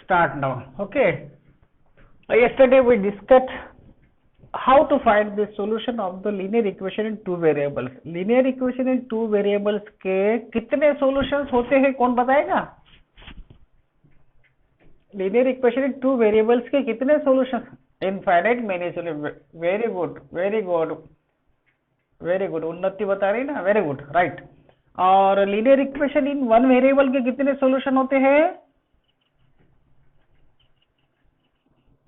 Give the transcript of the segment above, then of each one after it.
start now. Okay. Yesterday we discussed how to find the solution of the linear equation in two variables. Linear equation in two variables के कितने solutions होते हैं कौन बताएगा? Linear equation in two variables के कितने solutions? Infinite many solutions. Very good, very good, very good. उन्नति बता रही ना? Very good, right. और linear equation in one variable के कितने solution होते हैं?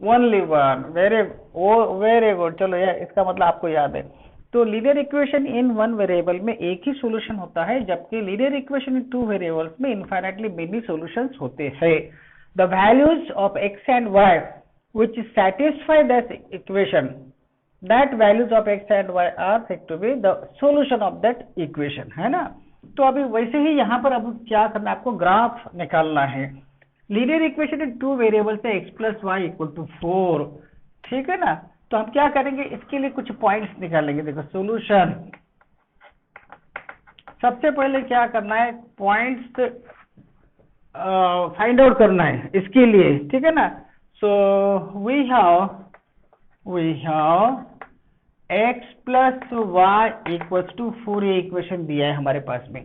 Only one. Very good. चलो इसका मतलब आपको याद है. तो linear equation in one variable में एक ही सॉल्यूशन होता है, जबकि linear equation in two variables में इनफाइनाइटली मेनी सॉल्यूशंस होते हैं. The values of X and Y which satisfy that equation, that values of X and Y are said to be the solution of that equation, है ना. तो अभी वैसे ही यहाँ पर अब क्या करना है, आपको ग्राफ निकालना है. Linear equation in two variables है x plus Y equal to 4, ठीक है ना. तो हम क्या करेंगे, इसके लिए कुछ पॉइंट्स निकालेंगे. देखो सॉल्यूशन, सबसे पहले क्या करना है, पॉइंट्स फाइंड आउट करना है इसके लिए, ठीक है ना. So we have x plus Y equal to 4, ये इक्वेशन दिया है हमारे पास में.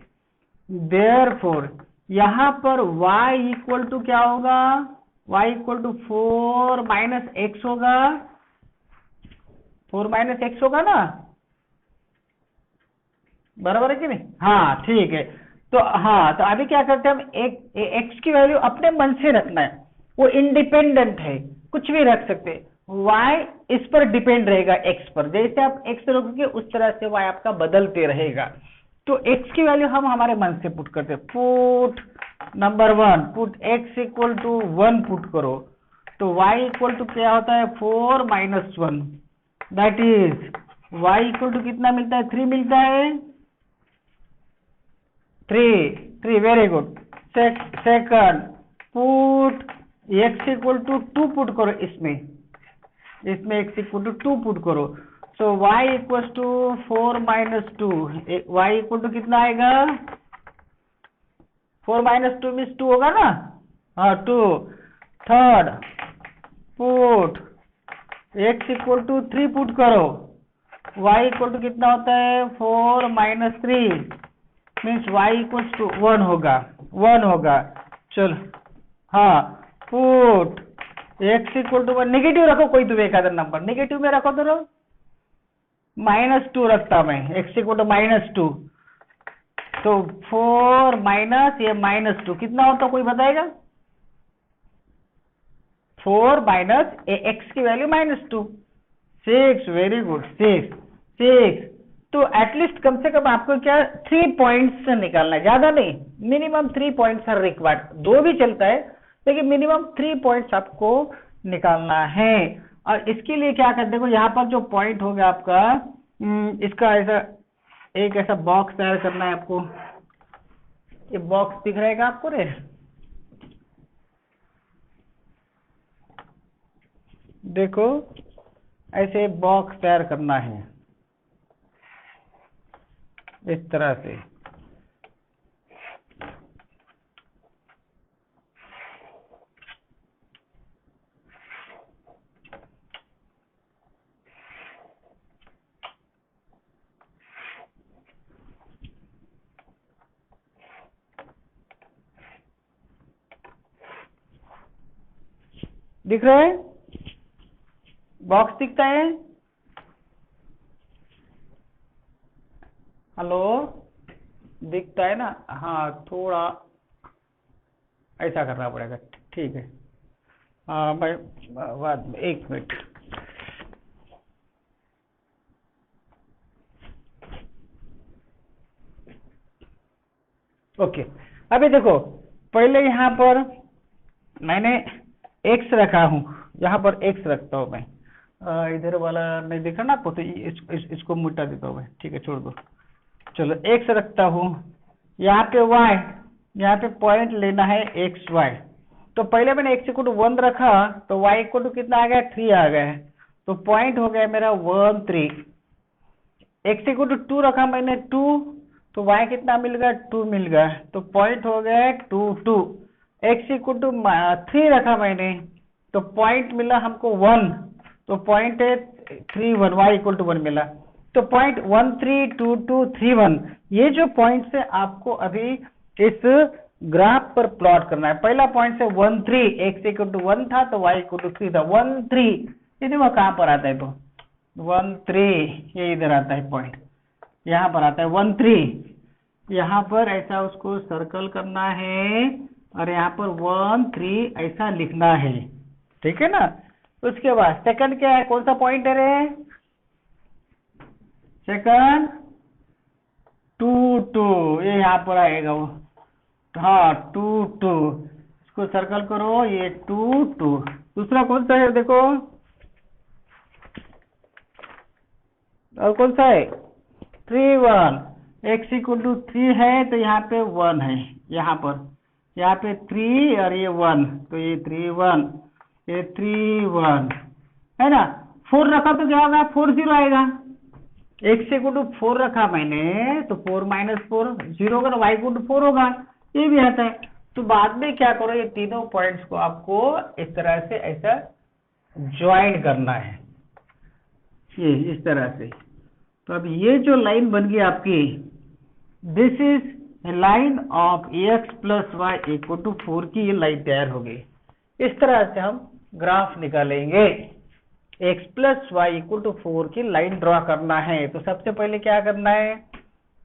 देयरफॉर यहां पर y इक्वल टू क्या होगा, y equal to 4 minus X होगा. 4 माइनस एक्स होगा ना, बराबर है कि नहीं. हाँ ठीक है. तो हाँ, तो अभी क्या करते हैं हम, एक x की वैल्यू अपने मन से रखना है, वो इंडिपेंडेंट है, कुछ भी रख सकते हैं. y इस पर डिपेंड रहेगा x पर, जैसे आप x रखोगे उस तरह से y आपका बदलते रहेगा. तो x की वैल्यू हम हमारे मन से पुट करते हैं. Put number 1, put x equal to 1 put करो, तो y इक्वल टू क्या होता है, 4 minus 1, that is y equal to कितना मिलता है, 3 मिलता है. 3, very good. Second, put x equal to 2 put करो, इसमें x इक्वल टू 2 पुट करो. So y equal to 4 minus 2, y equal to कितना आएगा, 4 माइनस 2 मीन्स 2 होगा ना. हाँ 2. Third, put x equal to 3 put करो, y इक्वल टू कितना होता है, 4 minus 3 means y equal to 1 होगा. चलो हाँ, put x equal to 1, negative रखो कोई तो एक आधा नंबर, नेगेटिव में रखो तो -2 रखता मैं, x इक्वल टू -2. तो 4 माइनस ये -2 कितना होता, कोई बताएगा. 4 माइनस x की वैल्यू -2, 6. Very good, 6. तो एटलीस्ट कम से कम आपको क्या 3 पॉइंट्स निकालना है, ज्यादा नहीं, मिनिमम 3 पॉइंट्स आर रिक्वायर्ड. 2 भी चलता है लेकिन मिनिमम 3 पॉइंट्स आपको निकालना है. और इसके लिए क्या करते, देखो यहाँ पर जो पॉइंट होगा आपका, इसका ऐसा बॉक्स तैयार करना है आपको. ये बॉक्स दिख रहेगा आपको रे, देखो ऐसे बॉक्स तैयार करना है इस तरह से. दिख रहा है, बॉक्स दिखता है. हेलो, दिखता है ना. हाँ थोड़ा ऐसा करना पड़ेगा, ठीक है. हाँ भाई, बाद में 1 मिनट. ओके, अभी देखो पहले यहाँ पर मैंने x रखा हूं, यहाँ पर x रखता हूं मैं. इधर वाला नहीं दिखा ना आपको, तो इसको मिटा देता हूं मैं, ठीक है, छोड़ दो. चलो x रखता हूं, यहाँ पे y, यहाँ पे पॉइंट लेना है x y. तो पहले मैंने x इक्वल टू 1 रखा, तो y इक्वल टू कितना आ गया, 3 आ गया है. तो पॉइंट हो गया मेरा 1 3. x इक्वल टू 2 रखा मैंने 2, तो y कितना मिल गया, 2 मिल गया. तो पॉइंट हो गया 2 2. x इक्वल टू 3 रखा मैंने, तो पॉइंट मिला हमको 1, तो पॉइंट है 3 1, y इक्वल टू 1 मिला, तो पॉइंट 1 3 2 2 3 1, ये जो पॉइंट से आपको अभी इस ग्राफ पर प्लॉट करना है। पहला पॉइंट से 1 3, x इक्वल टू 1 था तो y इक्वल टू 3 था, 1 3, ये देखो कहाँ पर आता है, तो 1 3 ये इधर आता है पॉइंट, यहाँ पर आता है 1 3, यहाँ पर ऐसा उसको सर्कल करना है और यहाँ पर 1 3 ऐसा लिखना है, ठीक है ना। उसके बाद सेकंड क्या है, कौन सा पॉइंट है रे, सेकंड 2 2, ये यहाँ पर आएगा वो, हाँ 2 2, इसको सर्कल करो, ये 2 2। दूसरा कौन सा है देखो, और कौन सा है 3 1, x इक्वल टू 3 है तो यहाँ पे 1 है, यहाँ पे 3 और ये 1, तो ये 3 1, ये 3 1 है ना। 4 रखा तो क्या होगा, 4 0 आएगा, x इक्वल टू 4 रखा मैंने तो 4 -4 0 होगा, तो y इक्वल टू 4 होगा, ये भी आता है। तो बाद में क्या करो, ये तीनों पॉइंट्स को आपको इस तरह से ऐसा ज्वाइन करना है, ये इस तरह से। तो अब ये जो लाइन बन गई आपकी, this is line of x plus Y equal to 4 की ये लाइन तैयार हो गई। इस तरह से हम ग्राफ निकालेंगे, x plus Y equal to 4 की लाइन ड्रॉ करना है। तो सबसे पहले क्या करना है,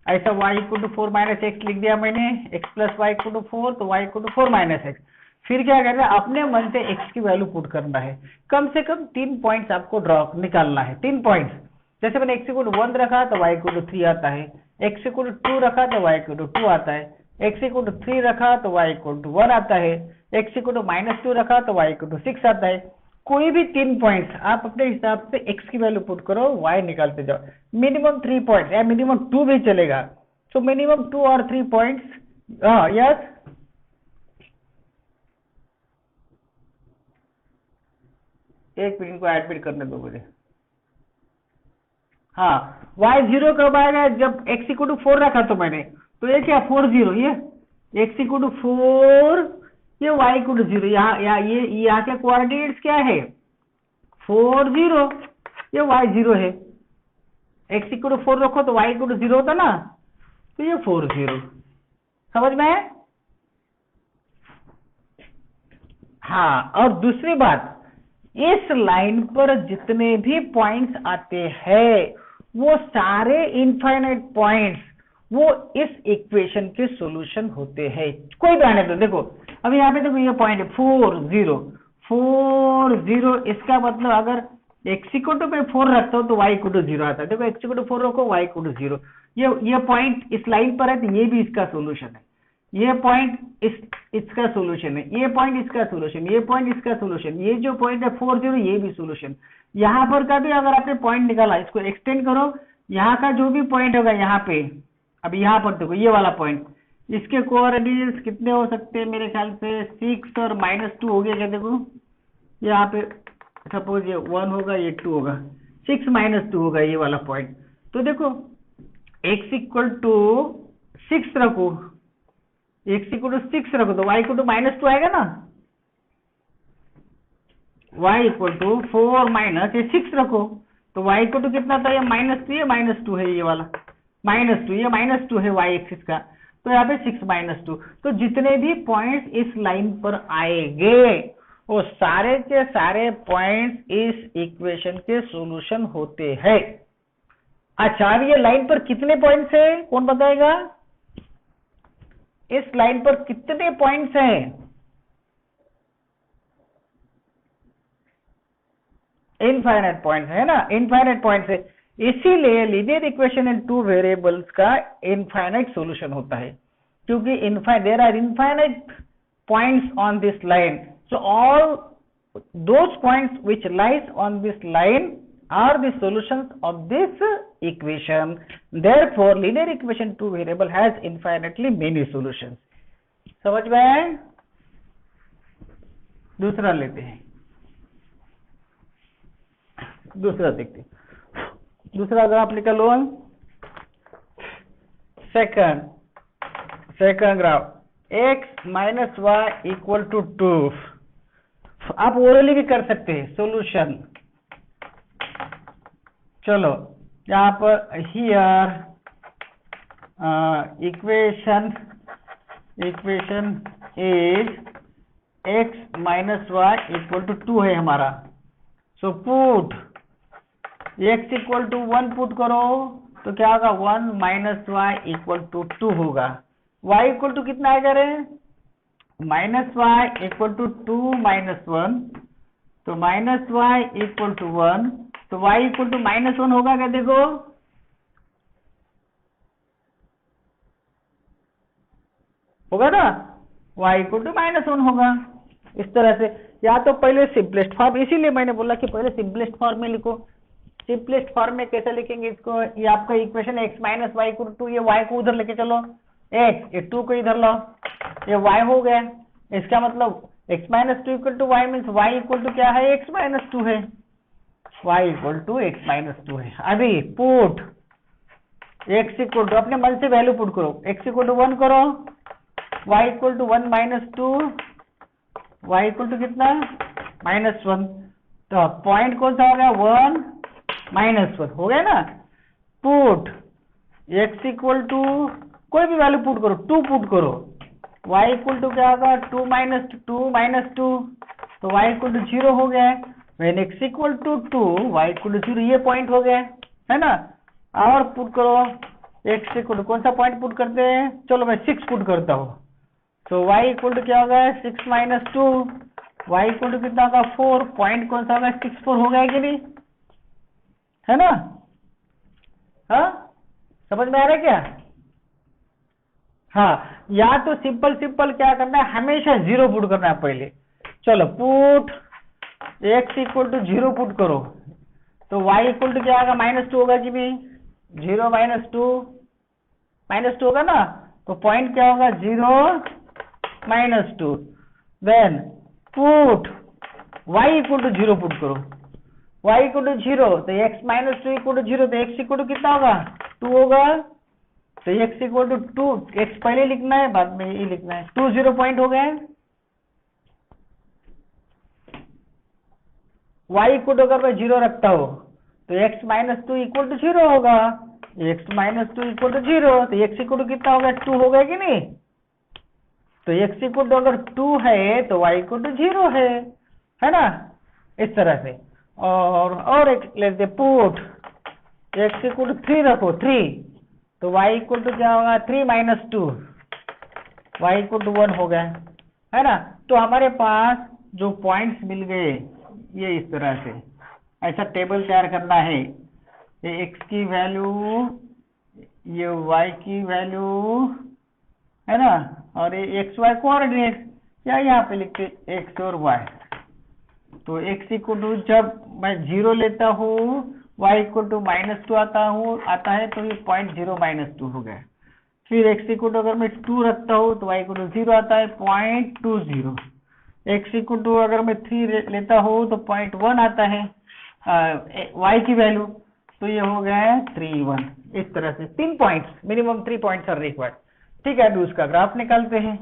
ऐसा y equal to 4 minus X लिख दिया मैंने, x plus Y equal to 4, तो y equal to 4 minus X. फिर क्या करना है, अपने मन से x की वैल्यू पुट करना है, कम से कम 3 पॉइंट्स आपको ड्रॉ निकालना है, 3 पॉइंट्स। जैसे मैंने x इक्वल टू 1 रखा तो y इक्वल टू 3 आता है, x इक्वल टू 2 रखा तो y इक्वल टू 2 आता है, x इक्वल टू 3 रखा तो y इक्वल टू 1 आता है, x इक्वल टू -2 रखा तो y इक्वल टू 6 आता है। कोई भी 3 पॉइंट्स आप अपने हिसाब से x की वैल्यू पुट करो, y निकालते जाओ। मिनिमम 3 पॉइंट्स या मिनिमम 2 भी चलेगा, तो मिनिमम 2 और 3 पॉइंट्स, यस। एक मिनट को एडमिट करने दो मुझे। हाँ, y 0 कब आएगा, जब x इक्वल टू 4 रखा तो मैंने, तो ये क्या 4 0, ये x इक्वल टू 4, ये y इक्वल टू 0, यहाँ ये यहाँ के कोऑर्डिनेट्स क्या है 4 0, ये y 0 है, x इक्वल टू 4 रखो तो y इक्वल टू 0 होता ना, तो ये 4 0, समझ में है। हाँ, और दूसरी बात, इस लाइन पर जितने भी पॉइंट्स आते हैं वो सारे इनफाइनाइट पॉइंट्स वो इस इक्वेशन के सॉल्यूशन होते हैं, कोई भी आने दो। देखो अब यहाँ पे देखो, ये पॉइंट है 4 0 4 0, इसका मतलब अगर x इक्वल टू मैं 4 रखता हूँ तो y इक्वल टू 0 आता है। देखो x इक्वल टू 4 रखो, y इक्वल टू 0, ये पॉइंट इस लाइन पर है तो ये भी इसका सॉल्यूशन है, ये पॉइंट इसका सॉल्यूशन है, ये पॉइंट इसका सॉल्यूशन, ये पॉइंट इसका सॉल्यूशन, ये जो पॉइंट है 4 0 ये भी सॉल्यूशन। यहाँ पर का भी अगर आपने पॉइंट निकाला, इसको एक्सटेंड करो, यहाँ का जो भी पॉइंट होगा यहाँ पे, अब यहाँ पर देखो ये वाला पॉइंट, इसके कोऑर्डिनेट्स कितने हो सकते हैं, मेरे ख्याल से 6 और -2 हो गया क्या, देखो यहाँ पे सपोज ये 1 होगा, ये 2 होगा, 6 -2 होगा ये वाला पॉइंट। तो देखो x इक्वल टू 6 रखो, x इक्वल टू 6 रखो तो y इक्वल टू -2 आएगा ना, y इक्वल टू 4 माइनस ये 6 रखो तो y इक्वल टू कितना था, ये -2, ये -2 है, ये वाला -2, ये -2 है y एक्सिस का, तो यहाँ पे 6 -2। तो जितने भी पॉइंट्स इस लाइन पर आएंगे वो सारे के सारे पॉइंट्स इस इक्वेशन के सॉल्यूशन होते हैं। अच्छा, अब ये लाइन पर कितने पॉइंट्स है, कौन बताएगा, इस लाइन पर कितने पॉइंट्स हैं, इनफाइनाइट पॉइंट्स है ना, इनफाइनाइट पॉइंट्स है, इसीलिए लीनियर इक्वेशन इन 2 वेरिएबल्स का इनफाइनाइट सॉल्यूशन होता है, क्योंकि there are infinite points on this line, so all those points which lies on this line are the solutions of this equation. Therefore linear equation 2 variable has infinitely many solutions. समझ में आए। दूसरा लेते हैं, दूसरा देखते हैं, दूसरा ग्राफ निकालो, second graph. x minus Y equal to 2। आप ओरली भी कर सकते हैं सॉल्यूशन। चलो यहाँ पर here equation is x minus Y equal to 2 है हमारा। So put x equal to 1 put करो तो क्या होगा, 1 माइनस वाई इक्वल टू 2 होगा। y इक्वल टू कितना आएगा रे, minus Y equal to 2 minus 1, तो माइनस वाई इक्वल टू 1, तो y इक्वल टू माइनस 1 होगा क्या, देखो होगा ना, y इक्वल टू माइनस 1 होगा। इस तरह से या तो पहले सिंपलेस्ट फॉर्म, इसीलिए मैंने बोला कि पहले सिंपलेस्ट फॉर्म में लिखो। सिंपलेस्ट फॉर्म में कैसे लिखेंगे इसको, ये आपका equation x minus Y equal to, ये y को उधर लेके चलो, x ये 2 को इधर लो, ये y हो गया। इसका मतलब x minus 2 equal to Y means y equal to क्या है, x माइनस 2 है, y equal to x minus 2 है। अभी पुट x इक्वल टू, अपने मन से वैल्यू पुट करो, x इक्वल टू 1 करो, y equal to 1 minus 2, y equal to कितना माइनस 1, तो पॉइंट कौन सा हो गया, 1 माइनस 1 हो गया ना। पुट x इक्वल टू कोई भी वैल्यू पुट करो, 2 पुट करो, y इक्वल टू क्या होगा, 2 माइनस 2, तो y इक्वल टू 0 हो गया। When x equal to 2 y equal to 0, ये पॉइंट हो गया है ना। और पुट करो x इक्वल टू, कौन सा पॉइंट पुट करते हैं, चलो मैं 6 पुट करता हूँ, तो y इक्वल टू क्या होगा, 6 माइनस 2, y इक्वल टू कितना होगा 4, पॉइंट कौन सा होगा 6 4 हो गया कि नहीं, है ना। हाँ समझ में आ रहा है क्या, हाँ। या तो सिंपल क्या करना है, हमेशा 0 पुट करना है पहले। चलो put x equal to 0 put करो, तो y इक्वल टू क्या होगा, -2 होगा कि नहीं, 0 माइनस 2 होगा ना, तो पॉइंट क्या होगा 0 minus 2। Then put y equal to 0 put करो, y इक्वल टू 0, तो x माइनस 2 इक्वल टू 0, तो x इक्वल टू कितना होगा 2 होगा, तो x इक्वल टू 2, x पहले लिखना है बाद में ये लिखना है, 2 0 पॉइंट हो गए। y इक्वल टू अगर मैं 0 रखता हूं तो x माइनस 2 इक्वल टू 0 होगा, x माइनस 2 इक्वल टू 0, तो x इक्वल टू कितना होगा 2 होगा कि नहीं, तो x इक्वल टू अगर 2 है तो y इक्वल टू 0 है ना, इस तरह से। और एक लेते पुट x इक्वल टू 3 रखो, 3, तो y इक्वल टू क्या होगा 3 माइनस 2, y इक्वल टू 1 हो गया, है ना। तो हमारे पास जो पॉइंट्स मिल गए ये इस तरह से, ऐसा टेबल तैयार करना है, ये x की वैल्यू, ये y की वैल्यू, है ना, और ये x y कोऑर्डिनेट, या यहाँ पे लिखते x और y। तो x इक्वल टू जब मैं 0 लेता हूँ, y इक्वल टू -2 आता है, तो ये पॉइंट 0 माइनस 2 हो गया। फिर x इक्वल टू अगर मैं 2 रखता हूँ तो y इक्वल टू 0 आता है, पॉइंट 20। x इक्वल टू अगर मैं 3 लेता हूँ तो पॉइंट 1 आता है y की वैल्यू, तो ये हो गया है 3 1। इस तरह से 3 points, minimum 3 points are required. ठीक है, अभी उसका ग्राफ निकालते हैं।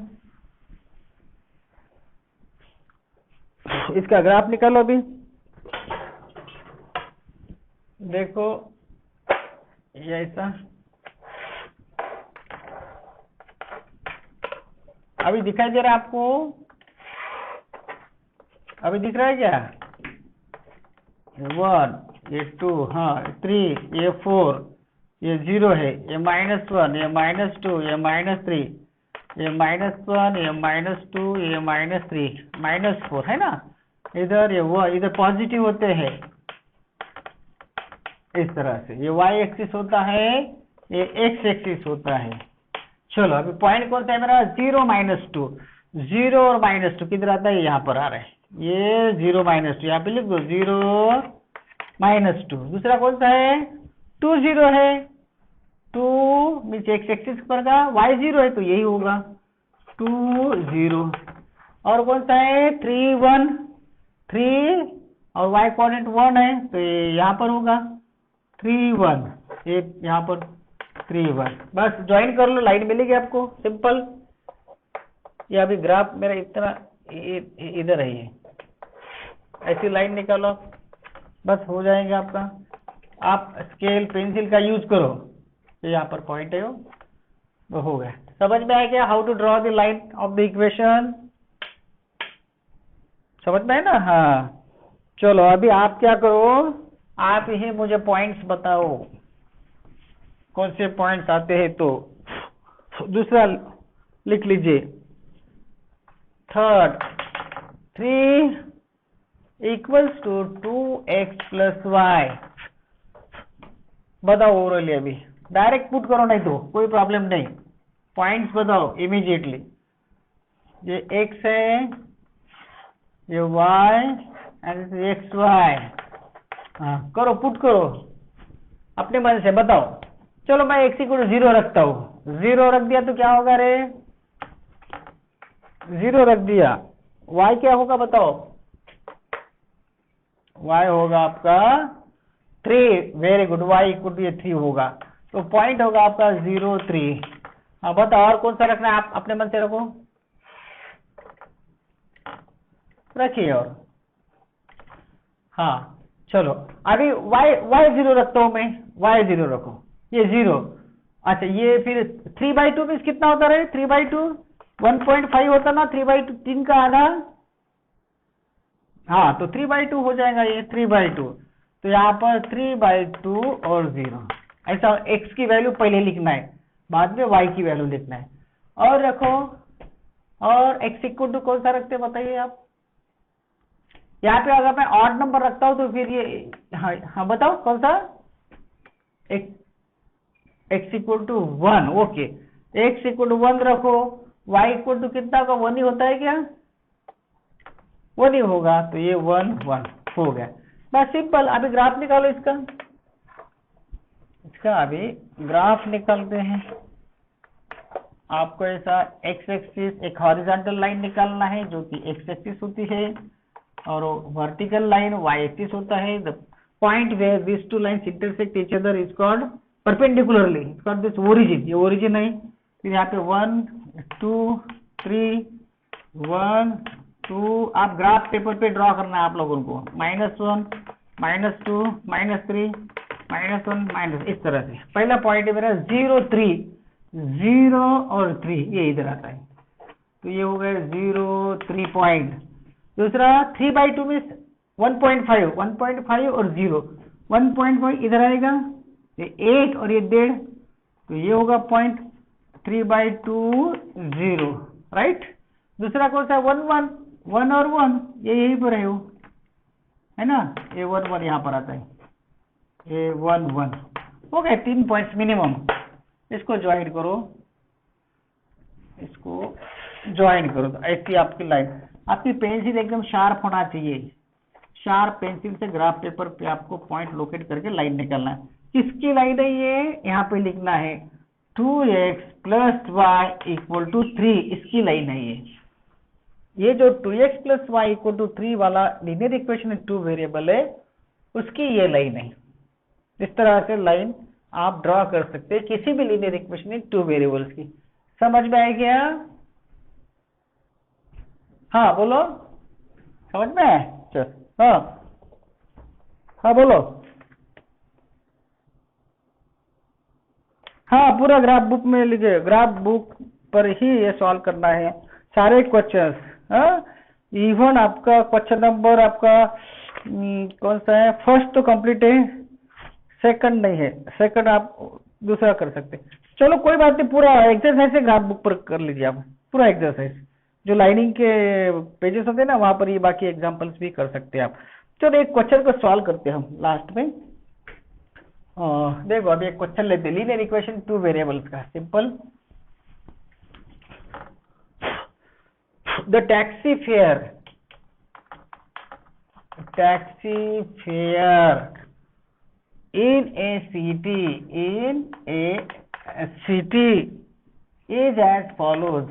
इसका ग्राफ निकालो अभी, देखो ये ऐसा, अभी दिखाई दे रहा है आपको, अभी दिख रहा है क्या, 1 ये 2, हाँ 3 ये 4, ये 0 है, ये -1, ये -2, ये -3, ये -1, ये -2, ये -3, -4, है ना। इधर ये वो इधर पॉजिटिव होते हैं इस तरह से, ये y एक्सिस होता है, ये x एक्सिस होता है। चलो अभी पॉइंट कौन सा है मेरा, 0 -2, 0 और -2 किधर आता है, यहाँ पर आ रहा है, ये 0 -2, यहाँ पे लिख दो 0 -2। दूसरा कौन सा है, 2 0 है, 2 मीन्स x एक्सिस पर का, y 0 है तो यही होगा 2 0। और कौन सा है 3 1, 3 और y कोऑर्डिनेट 1 है तो ये यहाँ पर होगा 3 1, एक यहाँ पर 3 1। बस ज्वाइन कर लो, लाइन मिलेगी आपको, सिंपल। ये अभी ग्राफ मेरा इतना इधर है, ये ऐसी लाइन निकालो, बस हो जाएगा आपका। आप स्केल पेंसिल का यूज करो, तो यहाँ पर पॉइंट है वो हो गया। समझ में आया क्या how to draw the line of the equation? समझ में है ना? हाँ चलो अभी आप क्या करो, आप ही मुझे पॉइंट्स बताओ, कौन से पॉइंट्स आते हैं। तो दूसरा लिख लीजिए, third 3 equals to 2x plus y. बताओ ओरली, अभी डायरेक्ट पुट करो, नहीं तो कोई प्रॉब्लम नहीं, पॉइंट्स बताओ इमीडिएटली। ये x है, ये y एंड एक्स वाई। हाँ करो, पुट करो अपने मन से, बताओ। चलो मैं x को 0 रखता हूँ, 0 रख दिया तो क्या होगा रे? 0 रख दिया, y क्या होगा बताओ? y होगा आपका 3। Very good, y equal to 3 होगा, तो पॉइंट होगा आपका 0 3। हाँ बताओ और कौन सा रखना है, आप अपने मन से रखो, रखिए। और हाँ चलो अभी y 0 रखता हूं मैं, y 0 रखो, ये 0। अच्छा ये फिर 3/2 में कितना होता रहे? 3/2 1.5 होता ना, 3/2 3 का आधा। हाँ तो 3/2 हो जाएगा ये 3/2। तो यहाँ पर 3/2 और 0, ऐसा x की वैल्यू पहले लिखना है, बाद में y की वैल्यू लिखना है। और रखो, और x इक्वल टू कौन सा रखते हैं बताइए आप? यहाँ पे अगर मैं ऑड नंबर रखता हूं तो फिर ये, हाँ बताओ कौन सा? x equal to 1। Okay, x equal to 1 रखो, y इक्वल टू कितना का 1 ही होता है क्या? 1 ही होगा, तो ये 1 1 हो गया, बस सिंपल। अभी ग्राफ निकालो इसका, अभी ग्राफ निकालते हैं। आपको ऐसा x एक्सिस एक हॉरिजॉन्टल लाइन निकालना है जो कि x एक्सिस होती है, और वर्टिकल लाइन y एक्सिस होता है। The point where this two lines intersect each other is called perpendicularly, it's called this origin. ये ओरिजिन है। फिर यहाँ पे 1 2 3 1 2, आप ग्राफ पेपर पे ड्रॉ करना है आप लोगों को, -1 -2 -3 -1 माइनस, इस तरह से। पहला पॉइंट है मेरा 0 3, 0 और 3 ये इधर आता है, तो ये हो गया 0 3 पॉइंट। दूसरा 3/2 में 1.5 और 0, 1.5 इधर आएगा, ये 8 और ये 1.5, तो ये होगा पॉइंट 3/2 0, राइट। दूसरा कौन सा? 1 1, 1 और 1 ये यहीं पर है ना, ये 1 1 यहाँ पर आता है, ये 1 1 हो गए 3 पॉइंट्स मिनिमम। इसको ज्वाइन करो, इसको ज्वाइन करो, तो ऐसी आपकी लाइन। आपकी पेंसिल एकदम शार्प होना चाहिए, शार्प पेंसिल से ग्राफ पेपर पे आपको पॉइंट लोकेट करके लाइन निकालना है। किसकी लाइन है ये? यहाँ पे लिखना है 2x plus Y equal to 3, इसकी लाइन है ये जो 2x plus Y equal to 3 वाला लीनियर इक्वेशन 2 वेरिएबल है, उसकी ये लाइन है। इस तरह से लाइन आप ड्रॉ कर सकते हैं किसी भी लीनियर इक्वेशन इन 2 वेरिएबल्स की। समझ में आया क्या? हाँ बोलो, समझ में आया? चल हाँ हाँ बोलो। हाँ पूरा ग्राफ बुक में लीजिए, ग्राफ बुक पर ही ये सॉल्व करना है सारे क्वेश्चंस। हाँ इवन आपका क्वेश्चन नंबर आपका कौन सा है? फर्स्ट तो कंप्लीट है, सेकंड नहीं है, सेकंड आप दूसरा कर सकते हैं। चलो कोई बात नहीं, पूरा एक्सरसाइज है ग्राफ बुक पर कर लीजिए आप, पूरा एक्सरसाइज जो लाइनिंग के पेजेस होते हैं ना वहां पर ये बाकी एग्जांपल्स भी कर सकते हैं आप। चलो एक क्वेश्चन को सॉल्व करते हैं हम लास्ट में। देखो अभी एक क्वेश्चन लेते हैं, लीनियर इक्वेशन 2 वेरिएबल्स का, simple. The taxi fare in a city is as follows,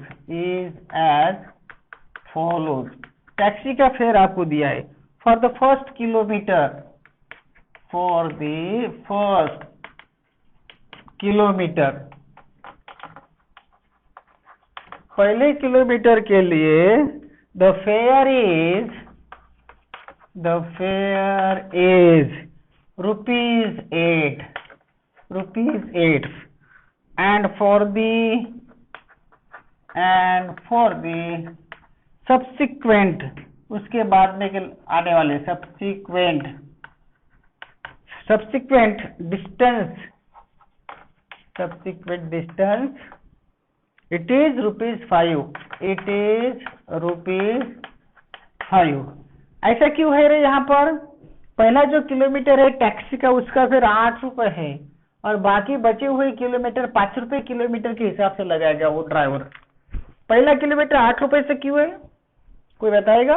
taxi का फेयर आपको दिया है फॉर द फर्स्ट किलोमीटर, पहले किलोमीटर के लिए the fair is ₹8 and for the subsequent, उसके बाद में आने वाले subsequent distance it is ₹5। ऐसा क्यों है रे? यहाँ पर पहला जो किलोमीटर है टैक्सी का उसका फिर ₹8 है और बाकी बचे हुए किलोमीटर ₹5 किलोमीटर के हिसाब से लगाएगा वो ड्राइवर। पहला किलोमीटर ₹8 से क्यों है, कोई बताएगा?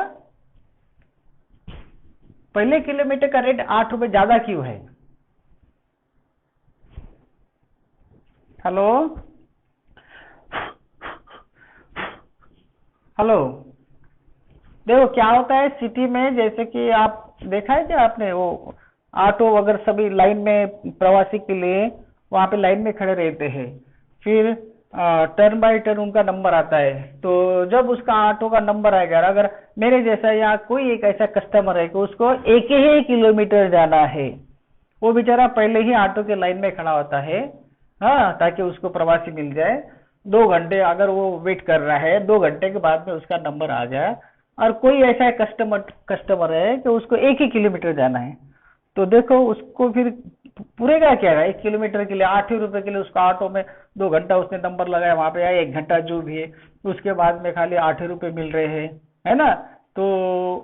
पहले किलोमीटर का रेट ₹8 ज्यादा क्यों है? हेलो, देखो क्या होता है सिटी में, जैसे कि आप देखा है क्या आपने, वो ऑटो वगैरह सभी लाइन में प्रवासी के लिए वहां पे लाइन में खड़े रहते हैं, फिर टर्न बाय टर्न उनका नंबर आता है। तो जब उसका ऑटो का नंबर आएगा, अगर मेरे जैसा या कोई एक ऐसा कस्टमर है कि उसको 1 ही किलोमीटर जाना है, वो बेचारा पहले ही ऑटो के लाइन में खड़ा होता है, हाँ, ताकि उसको प्रवासी मिल जाए। 2 घंटे अगर वो वेट कर रहा है, 2 घंटे के बाद में उसका नंबर आ जाए, और कोई ऐसा कस्टमर है कि उसको 1 ही किलोमीटर जाना है, तो देखो उसको फिर पूरेगा क्या है? 1 किलोमीटर के लिए ₹8 के लिए उसका ऑटो में 2 घंटा उसने नंबर लगाया, वहां पे आया 1 घंटा जो भी है, उसके बाद में खाली ₹8 मिल रहे हैं, है ना? तो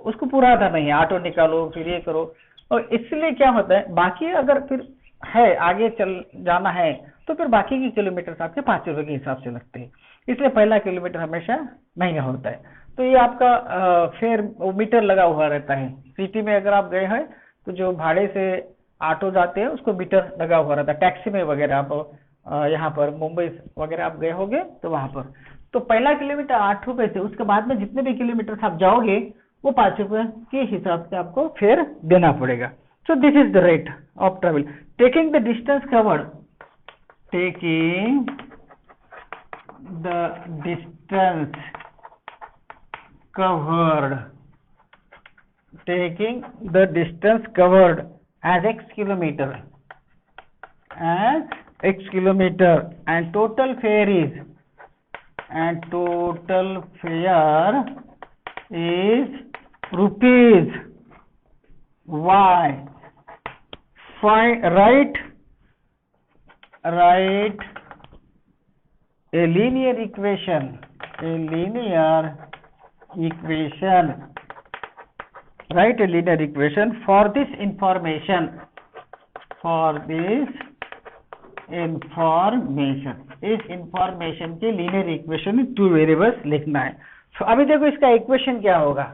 उसको पूरा था नहीं, ऑटो निकालो फिर ये करो। और इसलिए क्या होता है, बाकी अगर फिर है आगे चल जाना है तो फिर बाकी के किलोमीटर आपके ₹5 के हिसाब से लगते हैं, इसलिए पहला किलोमीटर हमेशा महंगा होता है। तो ये आपका फेयर मीटर लगा हुआ रहता है। सिटी में अगर आप गए हैं तो जो भाड़े से ऑटो जाते हैं उसको मीटर लगा हुआ रहता है। टैक्सी में वगैरह आप यहाँ पर मुंबई वगैरह आप गए होंगे तो वहां पर तो पहला किलोमीटर ₹8 से, उसके बाद में जितने भी किलोमीटर आप जाओगे वो ₹5 के हिसाब से आपको फेयर देना पड़ेगा। So this is the rate of travel taking the distance covered, taking the distance covered as x kilometer and total fare is rupees y. Write a linear equation for this information इस information के linear equation 2 variables लिखना है। तो अभी देखो इसका equation क्या होगा।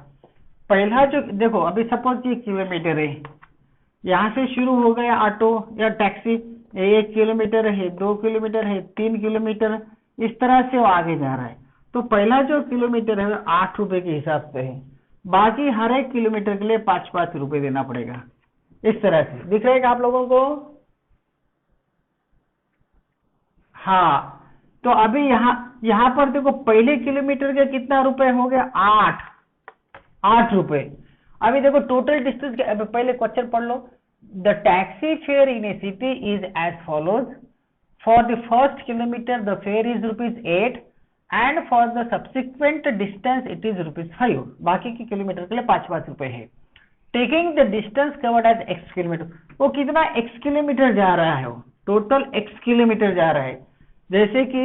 पहला जो देखो, अभी सपोज ये किलोमीटर है, यहाँ से शुरू हो गया ऑटो या टैक्सी, 1 किलोमीटर है, 2 किलोमीटर है, 3 किलोमीटर, इस तरह से वो आगे जा रहा है। तो पहला जो किलोमीटर है ₹8 के हिसाब से है, बाकी हर एक किलोमीटर के लिए ₹5 देना पड़ेगा। इस तरह से दिख रहा है आप लोगों को? हाँ, तो अभी यहाँ पर देखो पहले किलोमीटर के कितना रुपए हो गया? ₹8। अभी देखो टोटल डिस्टेंस, पहले क्वेश्चन पढ़ लो। The taxi fare in a city is as follows. For the first kilometer the fare is ₹8 and for the subsequent distance it is ₹5। बाकी के किलोमीटर के लिए ₹5 है। Taking the distance covered as x kilometre, वो कितना x kilometre जा रहा है, वो टोटल x किलोमीटर जा रहा है। जैसे कि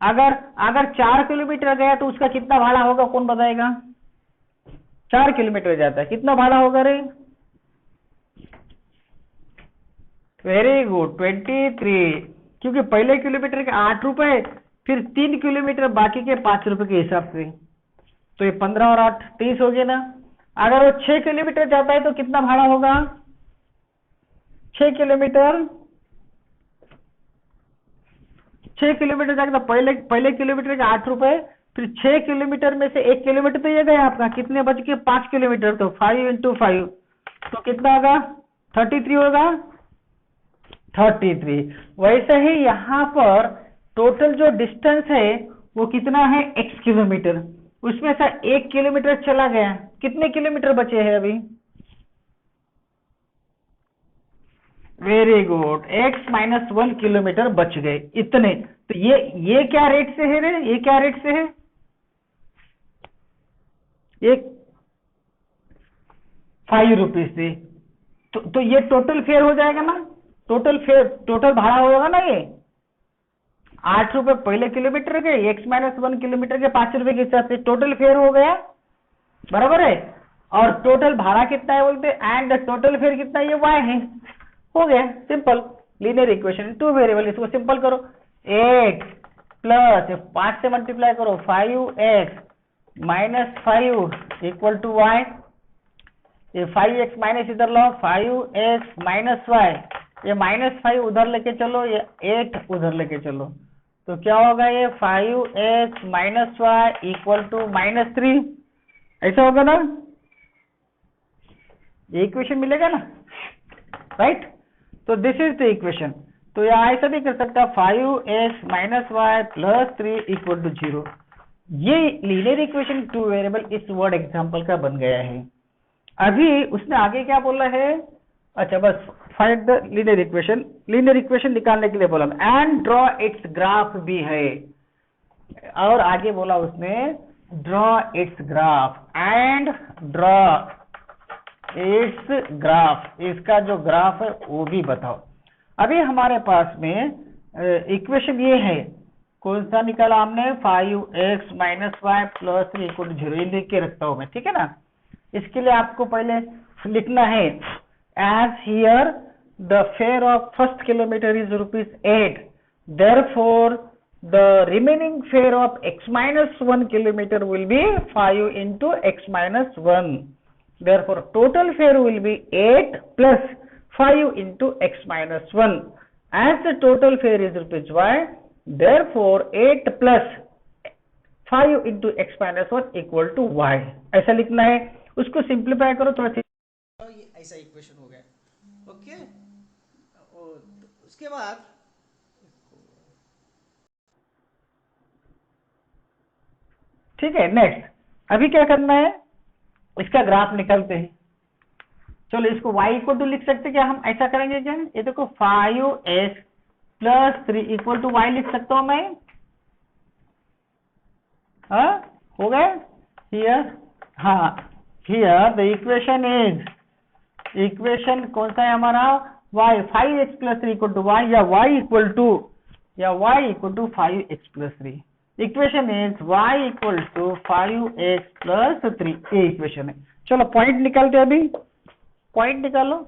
अगर 4 किलोमीटर गया तो उसका कितना भाड़ा होगा, कौन बताएगा? 4 किलोमीटर जाता है, कितना भाड़ा होगा रे? वेरी गुड, 23, क्योंकि पहले किलोमीटर के ₹8, फिर 3 किलोमीटर बाकी के ₹5 के हिसाब से, तो ये 15 और 8 30 हो गया ना। अगर वो 6 किलोमीटर जाता है तो कितना भाड़ा होगा? 6 किलोमीटर जाएगा तो पहले किलोमीटर के ₹8, फिर 6 किलोमीटर में से 1 किलोमीटर तो ये गया आपका, कितने बच के? 5 किलोमीटर, तो 5 × 5 तो कितना होगा? 33 होगा। 33। वैसे ही यहाँ पर टोटल जो डिस्टेंस है वो कितना है x किलोमीटर, उसमें से 1 किलोमीटर चला गया, कितने किलोमीटर बचे हैं अभी? Very good, x minus 1 kilometre बच गए इतने। तो ये क्या रेट से है रे, ये क्या रेट से है? ये 5 रुपीज से। तो ये टोटल फेयर हो जाएगा ना, टोटल फेयर, टोटल भाड़ा होगा ना ये 8 रुपए पहले किलोमीटर के, x माइनस 1 किलोमीटर के 5 रुपए के हिसाब से टोटल फेयर हो गया, बराबर है। और टोटल भाड़ा कितना है बोलते, एंड टोटल फेयर कितना है, ये y है, हो गया सिंपल लीनियर इक्वेशन, 2 वेरिएबल। इसको सिंपल करो, 8 प्लस 5 से मल्टीप्लाई करो 5x minus 5 equal to y, ये 5x माइनस इधर लो 5x माइनस y, ये -5 उधर लेके चलो, ये 8 उधर लेके चलो, तो क्या होगा ये 5x minus y equal to -3, ऐसा होगा ना, ये इक्वेशन मिलेगा ना, राइट। तो दिस इज द इक्वेशन। तो यहाँ ऐसा भी कर सकता है 5x minus y plus 3 equal to 0। ये लीनियर इक्वेशन 2 वेरिएबल इस वर्ड एग्जाम्पल का बन गया है। अभी उसने आगे क्या बोला है, अच्छा बस find the linear equation, linear equation निकालने के लिए बोला एंड ड्रॉ इट्स ग्राफ भी है, और आगे बोला उसने draw it's graph and draw it's graph, इसका जो ग्राफ है वो भी बताओ। अभी हमारे पास में इक्वेशन ये है, कौन सा निकाला हमने, 5x minus y plus 3 equal to 0, ये लिख के रखता हूं मैं, ठीक है ना। इसके लिए आपको पहले लिखना है as here the fare of first kilometre is ₹8, therefore the remaining fare of x minus 1 kilometre will be 5 into x minus 1, therefore total fare will be 8 plus 5 into x minus 1, as the total fare is ₹y, therefore 8 plus 5 into x minus 1 equal to y, ऐसा लिखना है। उसको simplify करो थोड़ा सा, ऐसा equation हो गया, ओके। उसके बाद ठीक है। नेक्स्ट अभी क्या करना है, इसका ग्राफ निकालते हैं। चलो इसको y इक्वल टू लिख सकते क्या, हम ऐसा करेंगे क्या, ये देखो 5s plus 3 equal to y लिख सकता हूं मैं, हाँ हो गया हियर, हाँ here the equation is, equation कौन सा है हमारा, y 5x plus 3 equal to y, या y equal to 5x plus 3, equation is y equal to 5x plus 3, ये इक्वेशन है। चलो पॉइंट निकालते हैं, अभी पॉइंट निकालो।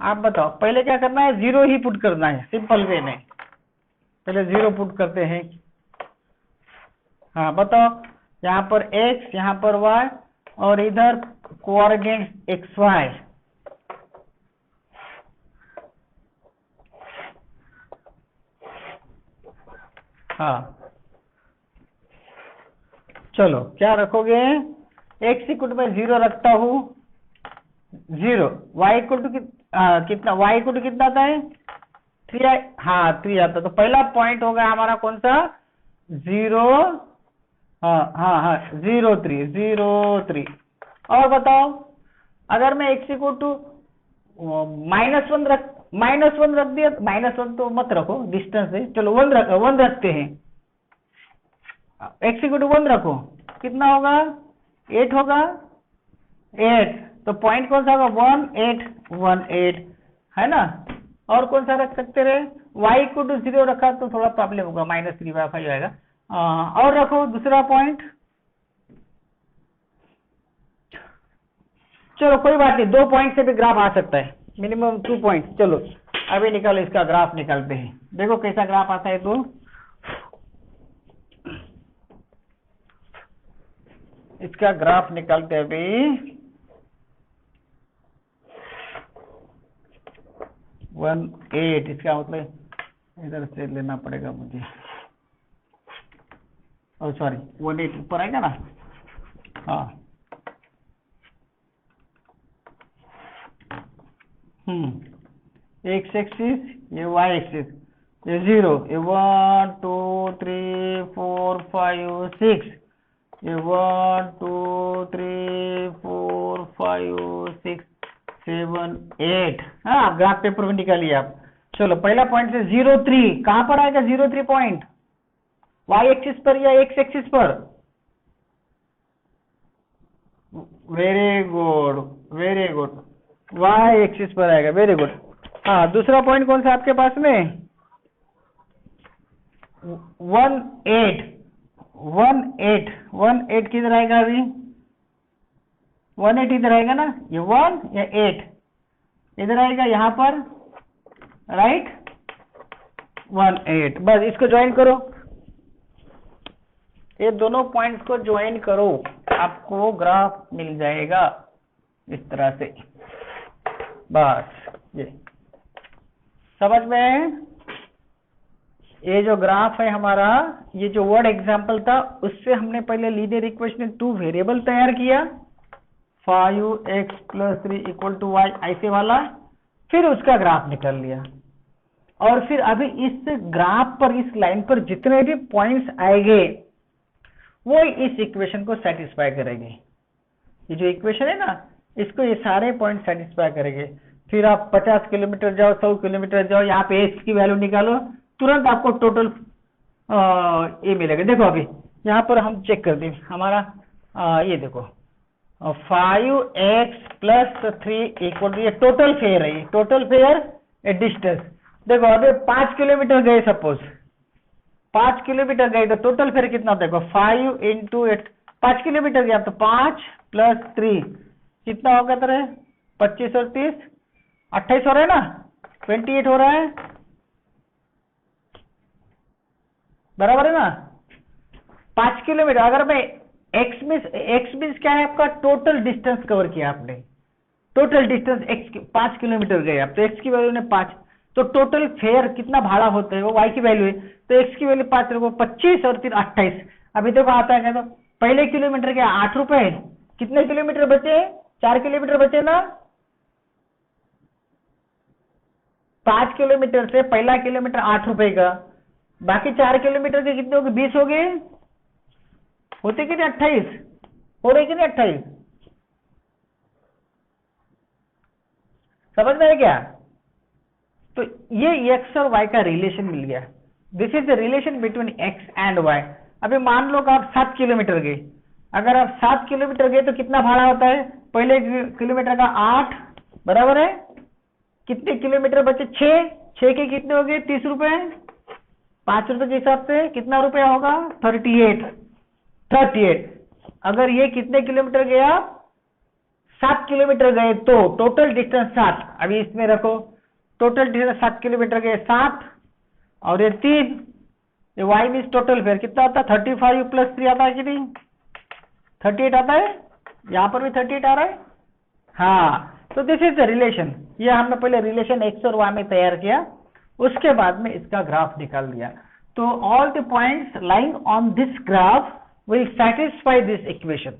आप बताओ पहले क्या करना है, 0 ही पुट करना है, सिंपल वे में पहले 0 पुट करते हैं। हाँ बताओ, यहाँ पर x, यहाँ पर y, और इधर कोऑर्डिनेट एक्स वाई, हाँ चलो क्या रखोगे, x इक्वल टू मैं 0 रखता हूँ, 0, y इक्वल टू कितना, y इक्वल टू कितना आता है 3, हाँ 3 आता, तो पहला पॉइंट होगा हमारा कौन सा, 0, हाँ 0 3। और बताओ अगर मैं x इक्वल टू -1 रख दिया, -1 तो मत रखो, डिस्टेंस है, चलो 1 रखते हैं, x इक्वल टू 1 रखो, कितना होगा 8 होगा, 8, तो पॉइंट कौन सा होगा 1 8 है ना। और कौन सा रख सकते रहे, y इक्वल टू 0 रखा तो थोड़ा प्रॉब्लम होगा, -3/5 आएगा। और रखो दूसरा पॉइंट, चलो कोई बात नहीं, 2 पॉइंट से भी ग्राफ आ सकता है, मिनिमम 2 पॉइंट। चलो अभी निकालो, इसका ग्राफ निकालते हैं, देखो कैसा ग्राफ आता है। तो इसका ग्राफ निकालते हैं अभी, 1 8, इसका मतलब इधर से लेना पड़ेगा मुझे, ओ सॉरी 1 8 ऊपर आएगा ना, हाँ x एक्सिस, ये y एक्सिस, ये 0, ये 1 2 3 4 5 6, ये 1 2 3 4 5 6 7 8। हाँ, ग्राफ पेपर में निकालिए आप। चलो पहला पॉइंट से 0 3, कहां पर आएगा 0 3 पॉइंट? वाई एक्सिस पर या एक्स एक्सिस पर? Very good, very good, y axis पर आएगा, वेरी गुड। हाँ, दूसरा पॉइंट कौन सा आपके पास में? 1 8, 1 8, 1 8 किधर आएगा अभी? 1 8 इधर आएगा ना, ये 1 या 8 इधर आएगा यहाँ पर, राइट? 1 8, बस इसको ज्वाइन करो, ये दोनों पॉइंट्स को ज्वाइन करो, आपको ग्राफ मिल जाएगा इस तरह से। बस ये समझ में? ये जो ग्राफ है हमारा, ये जो वर्ड एग्जांपल था, उससे हमने पहले लीनियर इक्वेशन 2 वेरिएबल तैयार किया, 5x + 3 = y, ऐसे वाला, फिर उसका ग्राफ निकाल लिया। और फिर अभी इस ग्राफ पर, इस लाइन पर जितने भी पॉइंट्स आएंगे वो इस इक्वेशन को सेटिस्फाई करेंगे। ये जो इक्वेशन है ना, इसको ये सारे पॉइंट सेटिस्फाई करेंगे। फिर आप 50 किलोमीटर जाओ, 100 किलोमीटर जाओ, यहाँ पे x की वैल्यू निकालो, तुरंत आपको टोटल ये मिलेगा। देखो अभी यहाँ पर हम चेक कर दें हमारा, ये देखो 5x + 3 = ये टोटल फेयर है, ये टोटल फेयर ए डिस्टेंस। देखो अभी 5 किलोमीटर गए, सपोज 5 किलोमीटर गए तो टोटल फेयर कितना? देखो 5 × 8, 5 किलोमीटर गया तो 5 + 3 कितना होगा तेरे? 25 और 30 28 हो रहा है ना, 28 हो रहा है, बराबर है ना? 5 किलोमीटर, अगर मैं x मीन्स क्या है आपका? टोटल डिस्टेंस कवर किया आपने, टोटल डिस्टेंस x 5 किलोमीटर गए आप, तो x की वैल्यू ने 5, तो टोटल फेयर कितना भाड़ा होता है वो y की वैल्यू है, तो x की वैल्यू 5 रखो, 25 और 3 28। अभी देखो आता है, तो पहले किलोमीटर के 8 रुपए, कितने किलोमीटर बचे? 4 किलोमीटर बचे ना। 5 किलोमीटर से पहला किलोमीटर 8 रुपए का, बाकी 4 किलोमीटर के कितने हो गए? 20 हो गए, होते कि नहीं 28 हो रहे कि नहीं 28? समझ में है क्या? तो ये x और y का रिलेशन मिल गया। This is the relation between x and y। अभी मान लो कि आप 7 किलोमीटर गए, अगर आप 7 किलोमीटर गए तो कितना भाड़ा होता है? पहले किलोमीटर का 8, बराबर है, कितने किलोमीटर बचे? 6 के कितने हो गए? 30 रुपए, 5 रुपए के हिसाब से कितना रुपया होगा? 38। अगर ये कितने किलोमीटर गया? 7 किलोमीटर गए, तो टोटल डिस्टेंस 7, अभी इसमें रखो, टोटल डिस्टेंस 7 किलोमीटर गए, 7 और ये 3, ये y मीन्स टोटल फेयर कितना आता है? 35 + 3 आता है कि नहीं? 38 आता है, यहाँ पर भी 38 आ रहा है। हाँ, तो दिस इज द रिलेशन। ये हमने पहले रिलेशन x और y में तैयार किया, उसके बाद में इसका ग्राफ निकाल दिया। तो all the points lying on this graph will satisfy this equation.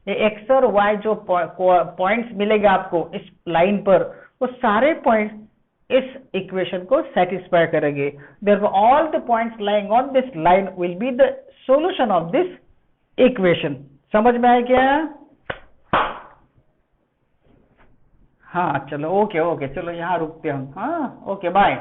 ये x और y जो पॉइंट्स मिलेगा आपको इस लाइन पर, वो सारे पॉइंट्स इस इक्वेशन को सेटिस्फाई करेंगे। Therefore, all the points lying on this line will be the solution of this equation. समझ में आया क्या? हाँ चलो, ओके, चलो यहाँ रुकते हम। हाँ, ओके, बाय।